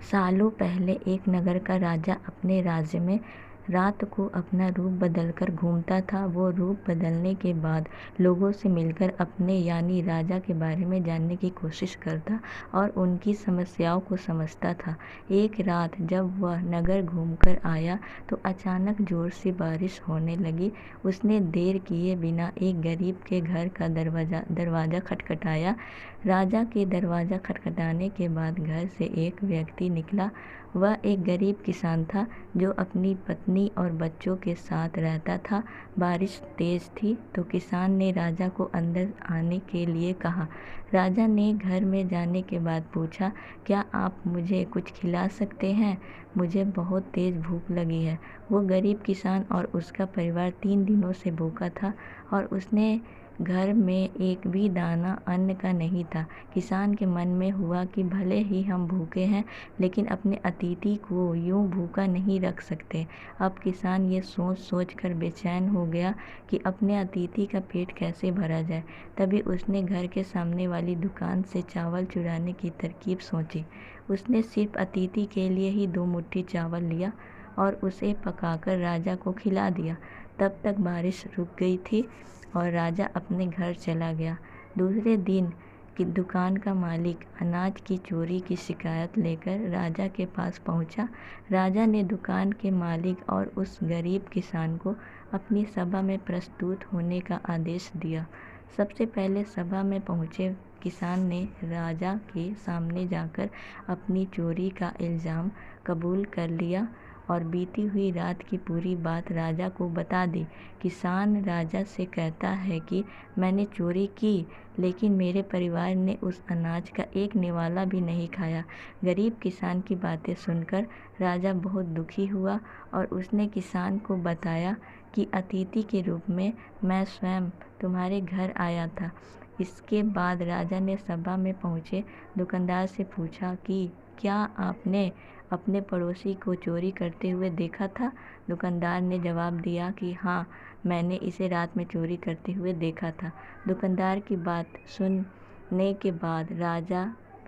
सालों पहले एक नगर का राजा अपने राज्य में रात को अपना रूप बदलकर घूमता था। वो रूप बदलने के बाद लोगों से मिलकर अपने यानी राजा के बारे में जानने की कोशिश करता और उनकी समस्याओं को समझता था। एक रात जब वह नगर घूमकर आया तो अचानक जोर से बारिश होने लगी। उसने देर किए बिना एक गरीब के घर का दरवाज़ा खटखटाया। राजा के दरवाज़ा खटखटाने के बाद घर से एक व्यक्ति निकला। वह एक गरीब किसान था जो अपनी पत्नी और बच्चों के साथ रहता था। बारिश तेज थी तो किसान ने राजा को अंदर आने के लिए कहा। राजा ने घर में जाने के बाद पूछा, क्या आप मुझे कुछ खिला सकते हैं? मुझे बहुत तेज़ भूख लगी है। वो गरीब किसान और उसका परिवार 3 दिनों से भूखा था और उसने घर में एक भी दाना अन्न का नहीं था। किसान के मन में हुआ कि भले ही हम भूखे हैं लेकिन अपने अतिथि को यूं भूखा नहीं रख सकते। अब किसान ये सोच सोच कर बेचैन हो गया कि अपने अतिथि का पेट कैसे भरा जाए। तभी उसने घर के सामने वाली दुकान से चावल चुराने की तरकीब सोची। उसने सिर्फ अतिथि के लिए ही 2 मुट्ठी चावल लिया और उसे पकाकर राजा को खिला दिया। तब तक बारिश रुक गई थी और राजा अपने घर चला गया। दूसरे दिन की दुकान का मालिक अनाज की चोरी की शिकायत लेकर राजा के पास पहुंचा। राजा ने दुकान के मालिक और उस गरीब किसान को अपनी सभा में प्रस्तुत होने का आदेश दिया। सबसे पहले सभा में पहुंचे किसान ने राजा के सामने जाकर अपनी चोरी का इल्ज़ाम कबूल कर लिया और बीती हुई रात की पूरी बात राजा को बता दी। किसान राजा से कहता है कि मैंने चोरी की लेकिन मेरे परिवार ने उस अनाज का एक निवाला भी नहीं खाया। गरीब किसान की बातें सुनकर राजा बहुत दुखी हुआ और उसने किसान को बताया कि अतिथि के रूप में मैं स्वयं तुम्हारे घर आया था। इसके बाद राजा ने सभा में पहुंचे दुकानदार से पूछा कि क्या आपने अपने पड़ोसी को चोरी करते हुए देखा था? दुकानदार ने जवाब दिया कि हाँ, मैंने इसे रात में चोरी करते हुए देखा था। दुकानदार की बात सुनने के बाद राजा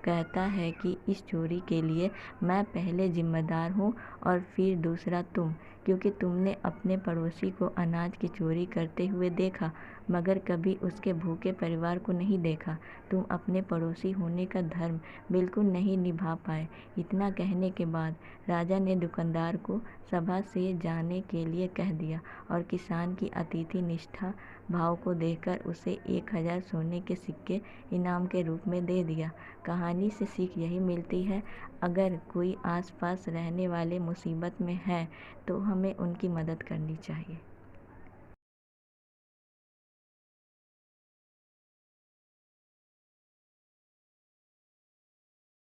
कहता है कि इस चोरी के लिए मैं पहले जिम्मेदार हूँ और फिर दूसरा तुम, क्योंकि तुमने अपने पड़ोसी को अनाज की चोरी करते हुए देखा मगर कभी उसके भूखे परिवार को नहीं देखा। तुम अपने पड़ोसी होने का धर्म बिल्कुल नहीं निभा पाए। इतना कहने के बाद राजा ने दुकानदार को सभा से जाने के लिए कह दिया और किसान की अतिथि निष्ठा भाव को देखकर उसे 1000 सोने के सिक्के इनाम के रूप में दे दिया। कहानी से सीख यही मिलती है, अगर कोई आसपास रहने वाले मुसीबत में है तो हमें उनकी मदद करनी चाहिए।